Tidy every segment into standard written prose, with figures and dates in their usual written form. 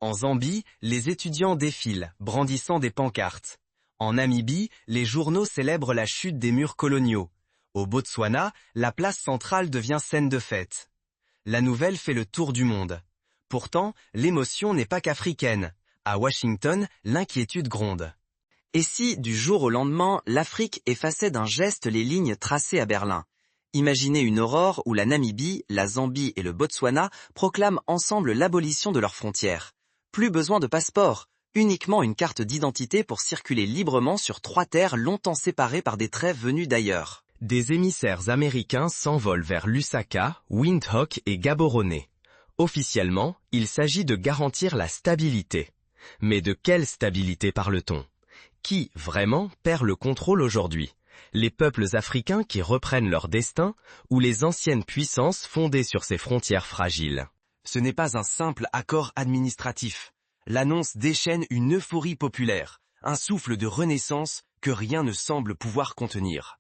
En Zambie, les étudiants défilent, brandissant des pancartes. En Namibie, les journaux célèbrent la chute des murs coloniaux. Au Botswana, la place centrale devient scène de fête. La nouvelle fait le tour du monde. Pourtant, l'émotion n'est pas qu'africaine. À Washington, l'inquiétude gronde. Et si, du jour au lendemain, l'Afrique effaçait d'un geste les lignes tracées à Berlin? Imaginez une aurore où la Namibie, la Zambie et le Botswana proclament ensemble l'abolition de leurs frontières. Plus besoin de passeport, uniquement une carte d'identité pour circuler librement sur 3 terres longtemps séparées par des traits venus d'ailleurs. Des émissaires américains s'envolent vers Lusaka, Windhoek et Gaborone. Officiellement, il s'agit de garantir la stabilité. Mais de quelle stabilité parle-t-on? Qui, vraiment, perd le contrôle aujourd'hui? Les peuples africains qui reprennent leur destin ou les anciennes puissances fondées sur ces frontières fragiles? Ce n'est pas un simple accord administratif. L'annonce déchaîne une euphorie populaire, un souffle de renaissance que rien ne semble pouvoir contenir.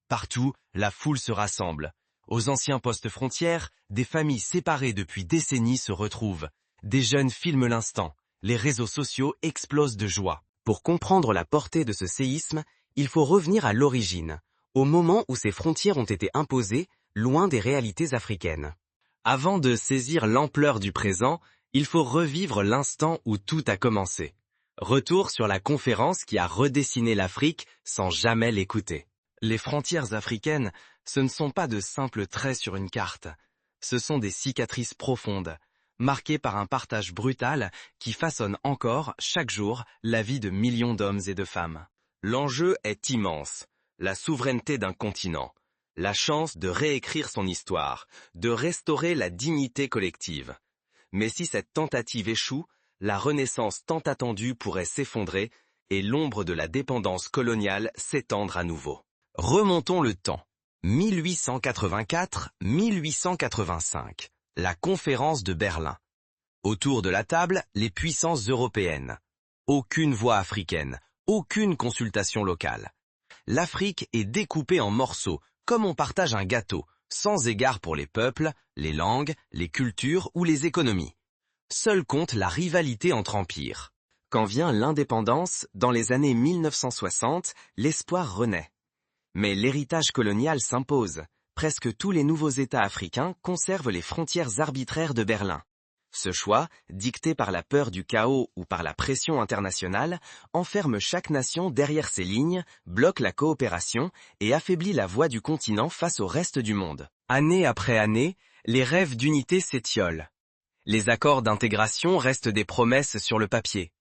Partout, la foule se rassemble. Aux anciens postes frontières, des familles séparées depuis décennies se retrouvent. Des jeunes filment l'instant. Les réseaux sociaux explosent de joie. Pour comprendre la portée de ce séisme, il faut revenir à l'origine, au moment où ces frontières ont été imposées, loin des réalités africaines. Avant de saisir l'ampleur du présent, il faut revivre l'instant où tout a commencé. Retour sur la conférence qui a redessiné l'Afrique sans jamais l'écouter. Les frontières africaines, ce ne sont pas de simples traits sur une carte. Ce sont des cicatrices profondes, marquées par un partage brutal qui façonne encore, chaque jour, la vie de millions d'hommes et de femmes. L'enjeu est immense, la souveraineté d'un continent, la chance de réécrire son histoire, de restaurer la dignité collective. Mais si cette tentative échoue, la renaissance tant attendue pourrait s'effondrer et l'ombre de la dépendance coloniale s'étendre à nouveau. Remontons le temps. 1884-1885, la conférence de Berlin. Autour de la table, les puissances européennes. Aucune voix africaine, aucune consultation locale. L'Afrique est découpée en morceaux, comme on partage un gâteau, sans égard pour les peuples, les langues, les cultures ou les économies. Seule compte la rivalité entre empires. Quand vient l'indépendance, dans les années 1960, l'espoir renaît. Mais l'héritage colonial s'impose. Presque tous les nouveaux États africains conservent les frontières arbitraires de Berlin. Ce choix, dicté par la peur du chaos ou par la pression internationale, enferme chaque nation derrière ses lignes, bloque la coopération et affaiblit la voix du continent face au reste du monde. Année après année, les rêves d'unité s'étiolent. Les accords d'intégration restent des promesses sur le papier.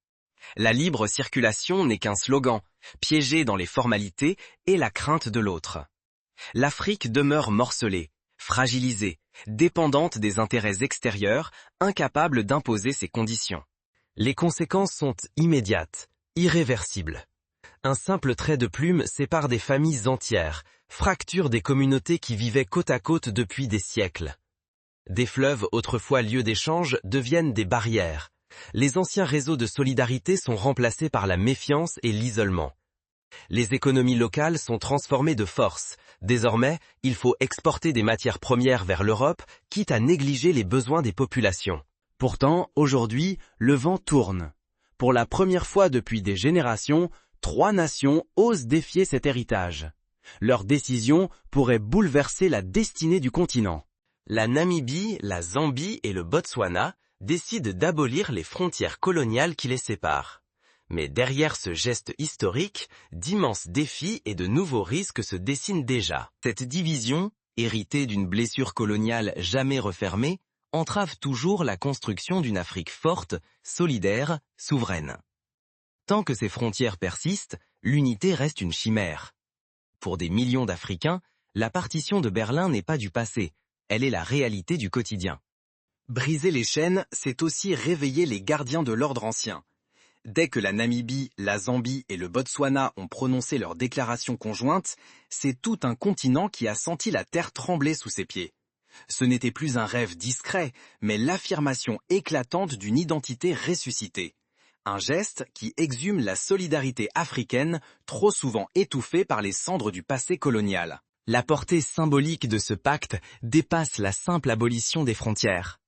La libre circulation n'est qu'un slogan, piégé dans les formalités et la crainte de l'autre. L'Afrique demeure morcelée, fragilisée, dépendante des intérêts extérieurs, incapable d'imposer ses conditions. Les conséquences sont immédiates, irréversibles. Un simple trait de plume sépare des familles entières, fracture des communautés qui vivaient côte à côte depuis des siècles. Des fleuves autrefois lieux d'échange deviennent des barrières. Les anciens réseaux de solidarité sont remplacés par la méfiance et l'isolement. Les économies locales sont transformées de force. Désormais, il faut exporter des matières premières vers l'Europe, quitte à négliger les besoins des populations. Pourtant, aujourd'hui, le vent tourne. Pour la première fois depuis des générations, 3 nations osent défier cet héritage. Leur décision pourrait bouleverser la destinée du continent. La Namibie, la Zambie et le Botswana décident d'abolir les frontières coloniales qui les séparent. Mais derrière ce geste historique, d'immenses défis et de nouveaux risques se dessinent déjà. Cette division, héritée d'une blessure coloniale jamais refermée, entrave toujours la construction d'une Afrique forte, solidaire, souveraine. Tant que ces frontières persistent, l'unité reste une chimère. Pour des millions d'Africains, la partition de Berlin n'est pas du passé, elle est la réalité du quotidien. Briser les chaînes, c'est aussi réveiller les gardiens de l'ordre ancien. Dès que la Namibie, la Zambie et le Botswana ont prononcé leur déclaration conjointe, c'est tout un continent qui a senti la terre trembler sous ses pieds. Ce n'était plus un rêve discret, mais l'affirmation éclatante d'une identité ressuscitée. Un geste qui exhume la solidarité africaine, trop souvent étouffée par les cendres du passé colonial. La portée symbolique de ce pacte dépasse la simple abolition des frontières.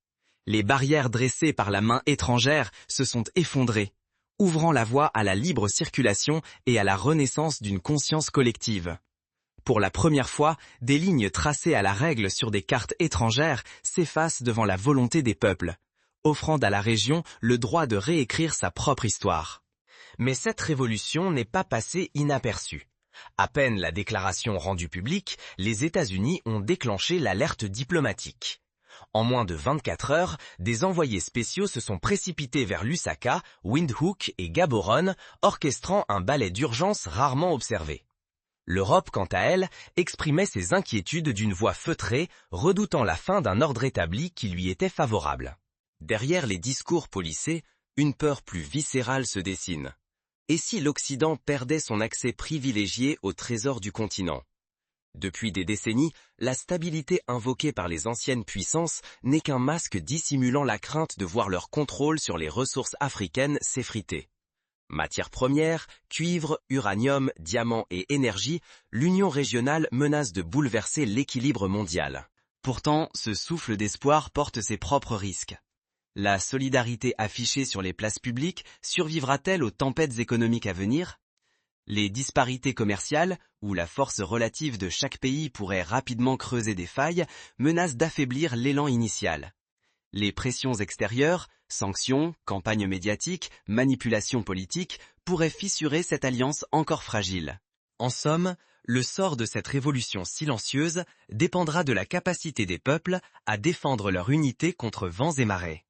Les barrières dressées par la main étrangère se sont effondrées, ouvrant la voie à la libre circulation et à la renaissance d'une conscience collective. Pour la première fois, des lignes tracées à la règle sur des cartes étrangères s'effacent devant la volonté des peuples, offrant à la région le droit de réécrire sa propre histoire. Mais cette révolution n'est pas passée inaperçue. À peine la déclaration rendue publique, les États-Unis ont déclenché l'alerte diplomatique. En moins de 24 heures, des envoyés spéciaux se sont précipités vers Lusaka, Windhoek et Gaborone, orchestrant un ballet d'urgence rarement observé. L'Europe, quant à elle, exprimait ses inquiétudes d'une voix feutrée, redoutant la fin d'un ordre établi qui lui était favorable. Derrière les discours policés, une peur plus viscérale se dessine. Et si l'Occident perdait son accès privilégié au trésor du continent? Depuis des décennies, la stabilité invoquée par les anciennes puissances n'est qu'un masque dissimulant la crainte de voir leur contrôle sur les ressources africaines s'effriter. Matières premières, cuivre, uranium, diamants et énergie, l'Union régionale menace de bouleverser l'équilibre mondial. Pourtant, ce souffle d'espoir porte ses propres risques. La solidarité affichée sur les places publiques survivra-t-elle aux tempêtes économiques à venir? Les disparités commerciales, où la force relative de chaque pays pourrait rapidement creuser des failles, menacent d'affaiblir l'élan initial. Les pressions extérieures, sanctions, campagnes médiatiques, manipulations politiques, pourraient fissurer cette alliance encore fragile. En somme, le sort de cette révolution silencieuse dépendra de la capacité des peuples à défendre leur unité contre vents et marées.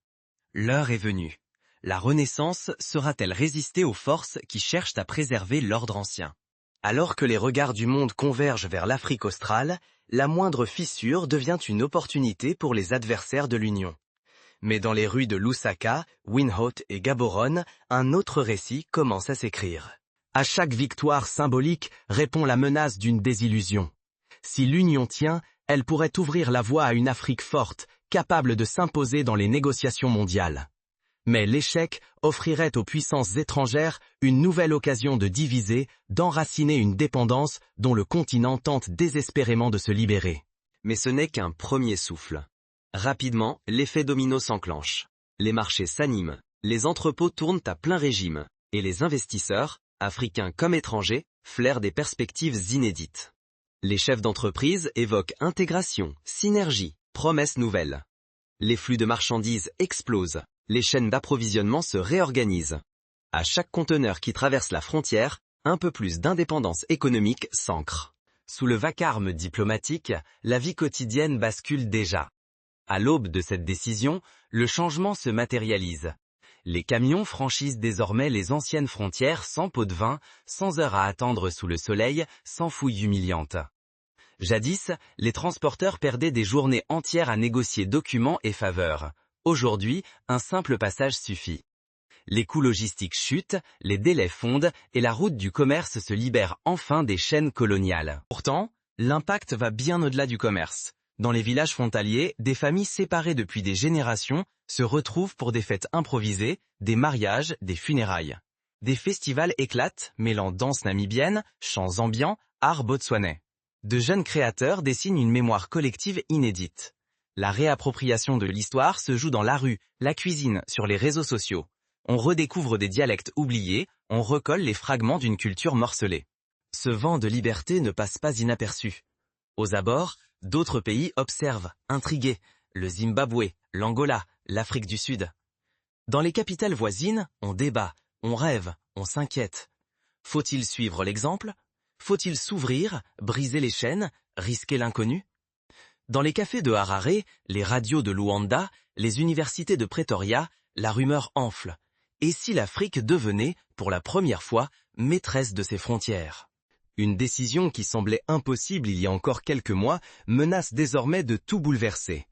L'heure est venue. La Renaissance saura-t-elle résister aux forces qui cherchent à préserver l'ordre ancien? Alors que les regards du monde convergent vers l'Afrique australe, la moindre fissure devient une opportunité pour les adversaires de l'Union. Mais dans les rues de Lusaka, Windhoek et Gaborone, un autre récit commence à s'écrire. À chaque victoire symbolique répond la menace d'une désillusion. Si l'Union tient, elle pourrait ouvrir la voie à une Afrique forte, capable de s'imposer dans les négociations mondiales. Mais l'échec offrirait aux puissances étrangères une nouvelle occasion de diviser, d'enraciner une dépendance dont le continent tente désespérément de se libérer. Mais ce n'est qu'un premier souffle. Rapidement, l'effet domino s'enclenche. Les marchés s'animent, les entrepôts tournent à plein régime, et les investisseurs, africains comme étrangers, flairent des perspectives inédites. Les chefs d'entreprise évoquent intégration, synergie, promesses nouvelles. Les flux de marchandises explosent, les chaînes d'approvisionnement se réorganisent. À chaque conteneur qui traverse la frontière, un peu plus d'indépendance économique s'ancre. Sous le vacarme diplomatique, la vie quotidienne bascule déjà. À l'aube de cette décision, le changement se matérialise. Les camions franchissent désormais les anciennes frontières sans pot de vin, sans heure à attendre sous le soleil, sans fouilles humiliantes. Jadis, les transporteurs perdaient des journées entières à négocier documents et faveurs. Aujourd'hui, un simple passage suffit. Les coûts logistiques chutent, les délais fondent et la route du commerce se libère enfin des chaînes coloniales. Pourtant, l'impact va bien au-delà du commerce. Dans les villages frontaliers, des familles séparées depuis des générations se retrouvent pour des fêtes improvisées, des mariages, des funérailles. Des festivals éclatent, mêlant danse namibienne, chants ambiants, art botswanais. De jeunes créateurs dessinent une mémoire collective inédite. La réappropriation de l'histoire se joue dans la rue, la cuisine, sur les réseaux sociaux. On redécouvre des dialectes oubliés, on recolle les fragments d'une culture morcelée. Ce vent de liberté ne passe pas inaperçu. Aux abords, d'autres pays observent, intrigués, le Zimbabwe, l'Angola, l'Afrique du Sud. Dans les capitales voisines, on débat, on rêve, on s'inquiète. Faut-il suivre l'exemple? Faut-il s'ouvrir, briser les chaînes, risquer l'inconnu? Dans les cafés de Harare, les radios de Luanda, les universités de Pretoria, la rumeur enfle. Et si l'Afrique devenait, pour la première fois, maîtresse de ses frontières? Une décision qui semblait impossible il y a encore quelques mois menace désormais de tout bouleverser.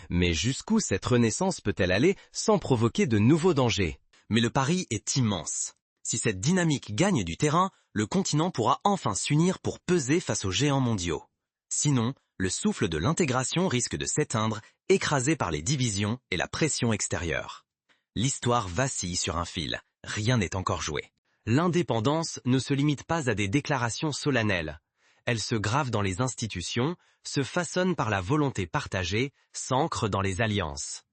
Mais jusqu'où cette renaissance peut-elle aller sans provoquer de nouveaux dangers? Mais le pari est immense. Si cette dynamique gagne du terrain, le continent pourra enfin s'unir pour peser face aux géants mondiaux. Sinon, le souffle de l'intégration risque de s'éteindre, écrasé par les divisions et la pression extérieure. L'histoire vacille sur un fil, rien n'est encore joué. L'indépendance ne se limite pas à des déclarations solennelles. Elle se grave dans les institutions, se façonne par la volonté partagée, s'ancre dans les alliances.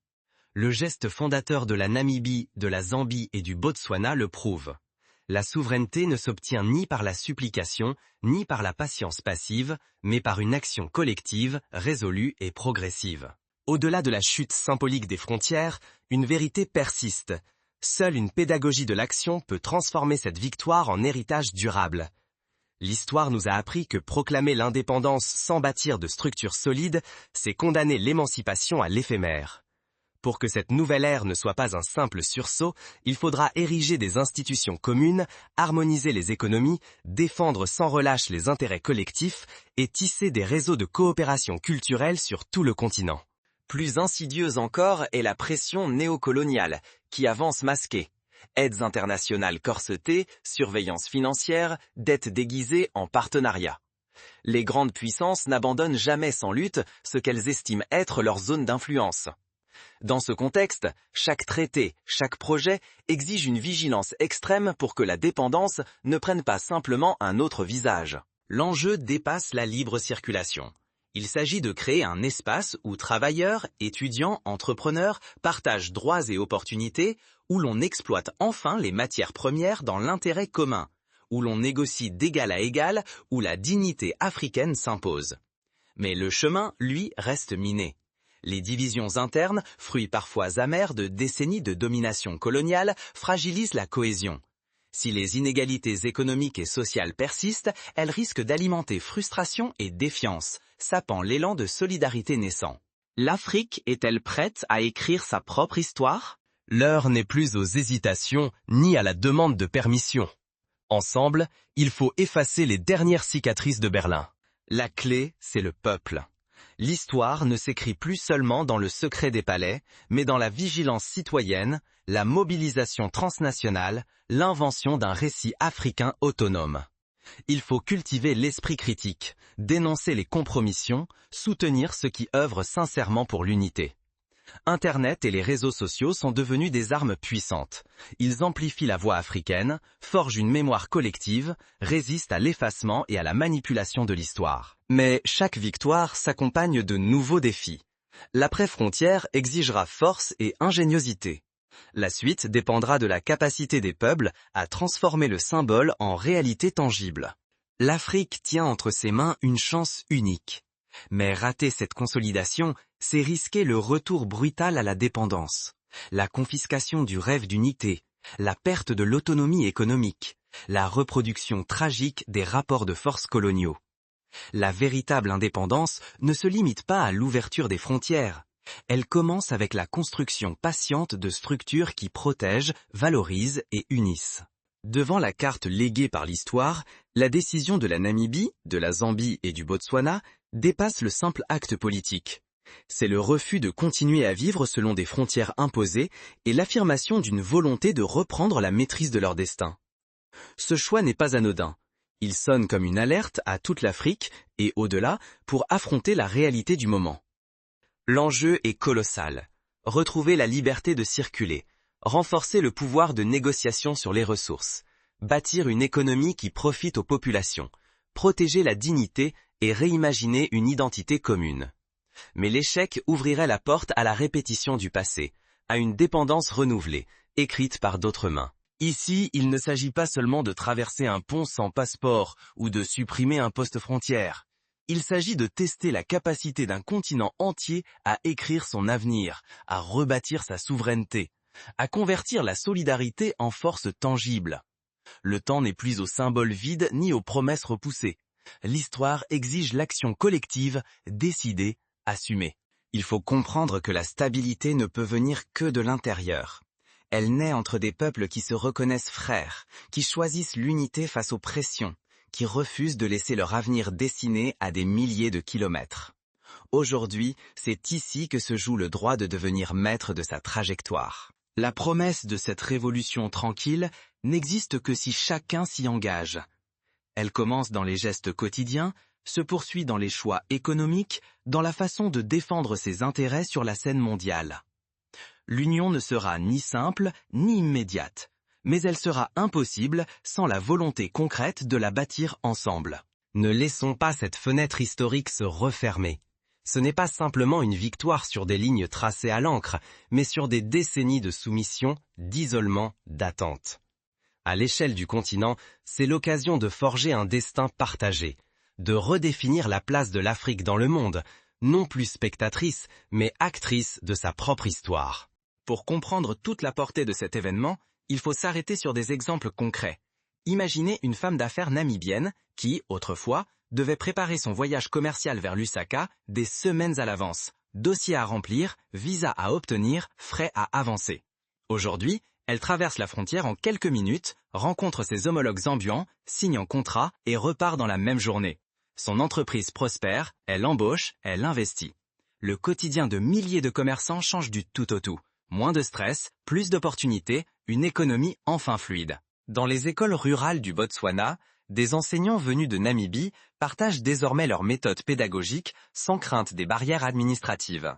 Le geste fondateur de la Namibie, de la Zambie et du Botswana le prouve. La souveraineté ne s'obtient ni par la supplication, ni par la patience passive, mais par une action collective, résolue et progressive. Au-delà de la chute symbolique des frontières, une vérité persiste. Seule une pédagogie de l'action peut transformer cette victoire en héritage durable. L'histoire nous a appris que proclamer l'indépendance sans bâtir de structures solides, c'est condamner l'émancipation à l'éphémère. Pour que cette nouvelle ère ne soit pas un simple sursaut, il faudra ériger des institutions communes, harmoniser les économies, défendre sans relâche les intérêts collectifs et tisser des réseaux de coopération culturelle sur tout le continent. Plus insidieuse encore est la pression néocoloniale, qui avance masquée. Aides internationales corsetées, surveillance financière, dettes déguisées en partenariat. Les grandes puissances n'abandonnent jamais sans lutte ce qu'elles estiment être leur zone d'influence. Dans ce contexte, chaque traité, chaque projet exige une vigilance extrême pour que la dépendance ne prenne pas simplement un autre visage. L'enjeu dépasse la libre circulation. Il s'agit de créer un espace où travailleurs, étudiants, entrepreneurs partagent droits et opportunités, où l'on exploite enfin les matières premières dans l'intérêt commun, où l'on négocie d'égal à égal, où la dignité africaine s'impose. Mais le chemin, lui, reste miné. Les divisions internes, fruits parfois amers de décennies de domination coloniale, fragilisent la cohésion. Si les inégalités économiques et sociales persistent, elles risquent d'alimenter frustration et défiance, sapant l'élan de solidarité naissant. L'Afrique est-elle prête à écrire sa propre histoire? L'heure n'est plus aux hésitations ni à la demande de permission. Ensemble, il faut effacer les dernières cicatrices de Berlin. La clé, c'est le peuple. L'histoire ne s'écrit plus seulement dans le secret des palais, mais dans la vigilance citoyenne, la mobilisation transnationale, l'invention d'un récit africain autonome. Il faut cultiver l'esprit critique, dénoncer les compromissions, soutenir ceux qui œuvrent sincèrement pour l'unité. Internet et les réseaux sociaux sont devenus des armes puissantes. Ils amplifient la voix africaine, forgent une mémoire collective, résistent à l'effacement et à la manipulation de l'histoire. Mais chaque victoire s'accompagne de nouveaux défis. L'après-frontière exigera force et ingéniosité. La suite dépendra de la capacité des peuples à transformer le symbole en réalité tangible. L'Afrique tient entre ses mains une chance unique. Mais rater cette consolidation, c'est risquer le retour brutal à la dépendance, la confiscation du rêve d'unité, la perte de l'autonomie économique, la reproduction tragique des rapports de force coloniaux. La véritable indépendance ne se limite pas à l'ouverture des frontières. Elle commence avec la construction patiente de structures qui protègent, valorisent et unissent. Devant la carte léguée par l'histoire, la décision de la Namibie, de la Zambie et du Botswana dépasse le simple acte politique. C'est le refus de continuer à vivre selon des frontières imposées et l'affirmation d'une volonté de reprendre la maîtrise de leur destin. Ce choix n'est pas anodin. Il sonne comme une alerte à toute l'Afrique et au-delà pour affronter la réalité du moment. L'enjeu est colossal. Retrouver la liberté de circuler, renforcer le pouvoir de négociation sur les ressources, bâtir une économie qui profite aux populations, protéger la dignité et réimaginer une identité commune. Mais l'échec ouvrirait la porte à la répétition du passé, à une dépendance renouvelée, écrite par d'autres mains. Ici, il ne s'agit pas seulement de traverser un pont sans passeport ou de supprimer un poste frontière. Il s'agit de tester la capacité d'un continent entier à écrire son avenir, à rebâtir sa souveraineté, à convertir la solidarité en force tangible. Le temps n'est plus aux symboles vides ni aux promesses repoussées. L'histoire exige l'action collective, décidée, assumée. Il faut comprendre que la stabilité ne peut venir que de l'intérieur. Elle naît entre des peuples qui se reconnaissent frères, qui choisissent l'unité face aux pressions, qui refusent de laisser leur avenir dessiné à des milliers de kilomètres. Aujourd'hui, c'est ici que se joue le droit de devenir maître de sa trajectoire. La promesse de cette révolution tranquille n'existe que si chacun s'y engage. Elle commence dans les gestes quotidiens, se poursuit dans les choix économiques, dans la façon de défendre ses intérêts sur la scène mondiale. L'union ne sera ni simple, ni immédiate, mais elle sera impossible sans la volonté concrète de la bâtir ensemble. Ne laissons pas cette fenêtre historique se refermer. Ce n'est pas simplement une victoire sur des lignes tracées à l'encre, mais sur des décennies de soumission, d'isolement, d'attente. À l'échelle du continent, c'est l'occasion de forger un destin partagé, de redéfinir la place de l'Afrique dans le monde, non plus spectatrice, mais actrice de sa propre histoire. Pour comprendre toute la portée de cet événement, il faut s'arrêter sur des exemples concrets. Imaginez une femme d'affaires namibienne qui, autrefois, devait préparer son voyage commercial vers Lusaka des semaines à l'avance. Dossier à remplir, visa à obtenir, frais à avancer. Aujourd'hui, elle traverse la frontière en quelques minutes, rencontre ses homologues zambians, signe un contrat et repart dans la même journée. Son entreprise prospère, elle embauche, elle investit. Le quotidien de milliers de commerçants change du tout au tout. Moins de stress, plus d'opportunités, une économie enfin fluide. Dans les écoles rurales du Botswana, des enseignants venus de Namibie partagent désormais leurs méthodes pédagogiques sans crainte des barrières administratives.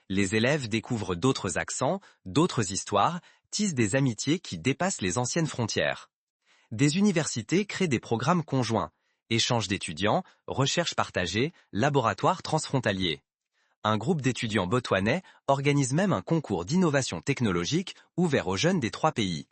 Les élèves découvrent d'autres accents, d'autres histoires, tissent des amitiés qui dépassent les anciennes frontières. Des universités créent des programmes conjoints, échanges d'étudiants, recherches partagées, laboratoires transfrontaliers. Un groupe d'étudiants botswanais organise même un concours d'innovation technologique ouvert aux jeunes des 3 pays.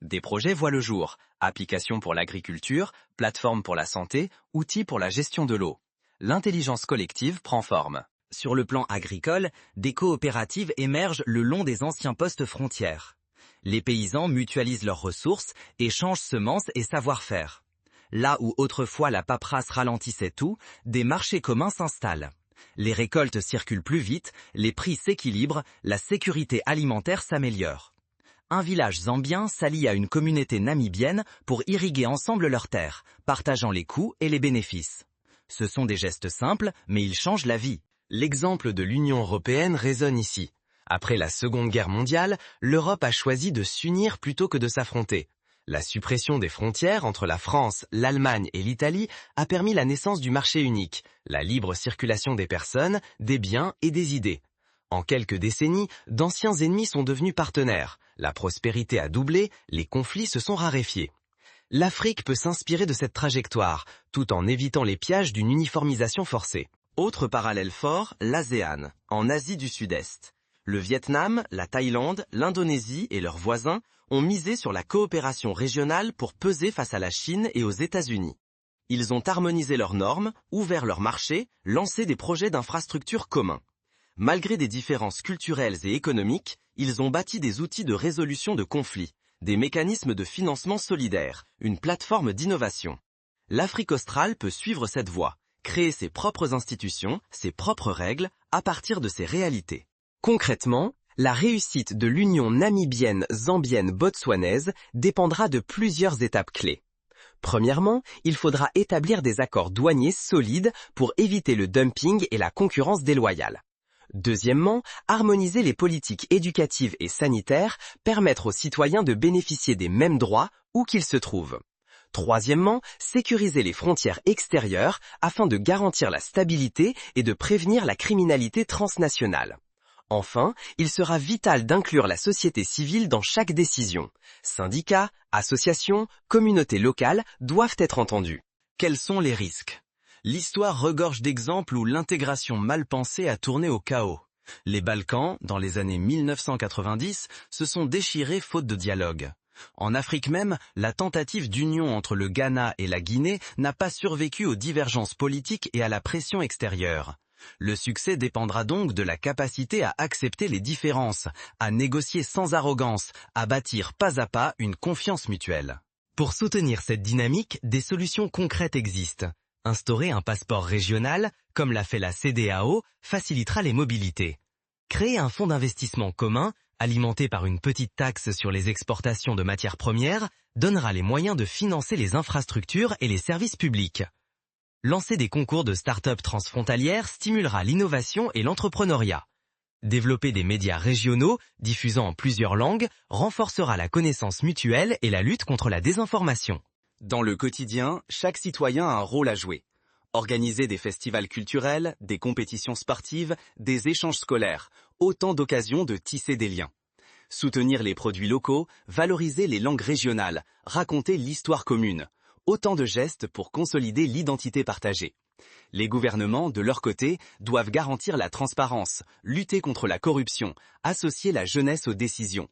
Des projets voient le jour, applications pour l'agriculture, plateformes pour la santé, outils pour la gestion de l'eau. L'intelligence collective prend forme. Sur le plan agricole, des coopératives émergent le long des anciens postes frontières. Les paysans mutualisent leurs ressources, échangent semences et savoir-faire. Là où autrefois la paperasse ralentissait tout, des marchés communs s'installent. Les récoltes circulent plus vite, les prix s'équilibrent, la sécurité alimentaire s'améliore. Un village zambien s'allie à une communauté namibienne pour irriguer ensemble leurs terres, partageant les coûts et les bénéfices. Ce sont des gestes simples, mais ils changent la vie. L'exemple de l'Union européenne résonne ici. Après la Seconde Guerre mondiale, l'Europe a choisi de s'unir plutôt que de s'affronter. La suppression des frontières entre la France, l'Allemagne et l'Italie a permis la naissance du marché unique, la libre circulation des personnes, des biens et des idées. En quelques décennies, d'anciens ennemis sont devenus partenaires. La prospérité a doublé, les conflits se sont raréfiés. L'Afrique peut s'inspirer de cette trajectoire, tout en évitant les pièges d'une uniformisation forcée. Autre parallèle fort, l'ASEAN, en Asie du Sud-Est. Le Vietnam, la Thaïlande, l'Indonésie et leurs voisins ont misé sur la coopération régionale pour peser face à la Chine et aux États-Unis. Ils ont harmonisé leurs normes, ouvert leurs marchés, lancé des projets d'infrastructures communs. Malgré des différences culturelles et économiques, ils ont bâti des outils de résolution de conflits, des mécanismes de financement solidaire, une plateforme d'innovation. L'Afrique australe peut suivre cette voie, créer ses propres institutions, ses propres règles, à partir de ses réalités. Concrètement, la réussite de l'union namibienne-zambienne-botswanaise dépendra de plusieurs étapes clés. Premièrement, il faudra établir des accords douaniers solides pour éviter le dumping et la concurrence déloyale. Deuxièmement, harmoniser les politiques éducatives et sanitaires, permettre aux citoyens de bénéficier des mêmes droits où qu'ils se trouvent. Troisièmement, sécuriser les frontières extérieures afin de garantir la stabilité et de prévenir la criminalité transnationale. Enfin, il sera vital d'inclure la société civile dans chaque décision. Syndicats, associations, communautés locales doivent être entendus. Quels sont les risques ? L'histoire regorge d'exemples où l'intégration mal pensée a tourné au chaos. Les Balkans, dans les années 1990, se sont déchirés faute de dialogue. En Afrique même, la tentative d'union entre le Ghana et la Guinée n'a pas survécu aux divergences politiques et à la pression extérieure. Le succès dépendra donc de la capacité à accepter les différences, à négocier sans arrogance, à bâtir pas à pas une confiance mutuelle. Pour soutenir cette dynamique, des solutions concrètes existent. Instaurer un passeport régional, comme l'a fait la CEDEAO, facilitera les mobilités. Créer un fonds d'investissement commun, alimenté par une petite taxe sur les exportations de matières premières, donnera les moyens de financer les infrastructures et les services publics. Lancer des concours de start-up transfrontalières stimulera l'innovation et l'entrepreneuriat. Développer des médias régionaux, diffusant en plusieurs langues, renforcera la connaissance mutuelle et la lutte contre la désinformation. Dans le quotidien, chaque citoyen a un rôle à jouer. Organiser des festivals culturels, des compétitions sportives, des échanges scolaires, autant d'occasions de tisser des liens. Soutenir les produits locaux, valoriser les langues régionales, raconter l'histoire commune. Autant de gestes pour consolider l'identité partagée. Les gouvernements, de leur côté, doivent garantir la transparence, lutter contre la corruption, associer la jeunesse aux décisions.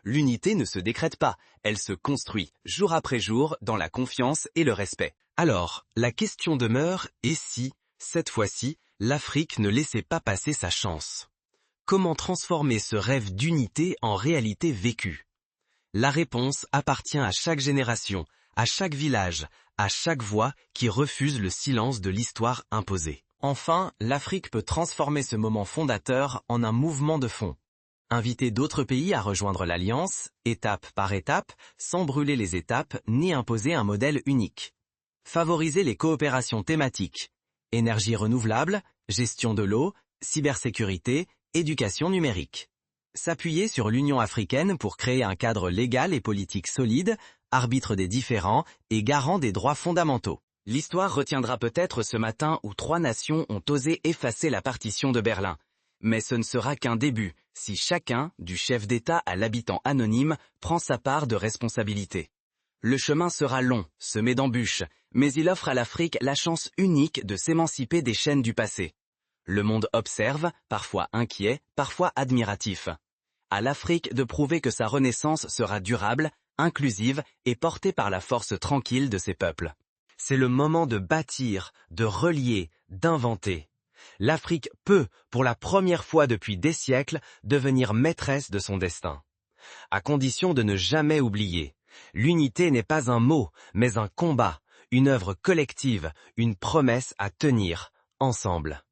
L'unité ne se décrète pas, elle se construit, jour après jour, dans la confiance et le respect. Alors, la question demeure, et si, cette fois-ci, l'Afrique ne laissait pas passer sa chance? Comment transformer ce rêve d'unité en réalité vécue? La réponse appartient à chaque génération, à chaque village, à chaque voix qui refuse le silence de l'histoire imposée. Enfin, l'Afrique peut transformer ce moment fondateur en un mouvement de fond. Inviter d'autres pays à rejoindre l'Alliance, étape par étape, sans brûler les étapes ni imposer un modèle unique. Favoriser les coopérations thématiques, énergie renouvelable, gestion de l'eau, cybersécurité, éducation numérique. S'appuyer sur l'Union africaine pour créer un cadre légal et politique solide, arbitre des différends et garant des droits fondamentaux. L'histoire retiendra peut-être ce matin où 3 nations ont osé effacer la partition de Berlin. Mais ce ne sera qu'un début, si chacun, du chef d'État à l'habitant anonyme, prend sa part de responsabilité. Le chemin sera long, semé d'embûches, mais il offre à l'Afrique la chance unique de s'émanciper des chaînes du passé. Le monde observe, parfois inquiet, parfois admiratif. À l'Afrique de prouver que sa renaissance sera durable, inclusive et portée par la force tranquille de ses peuples. C'est le moment de bâtir, de relier, d'inventer. L'Afrique peut, pour la première fois depuis des siècles, devenir maîtresse de son destin. À condition de ne jamais oublier. L'unité n'est pas un mot, mais un combat, une œuvre collective, une promesse à tenir, ensemble.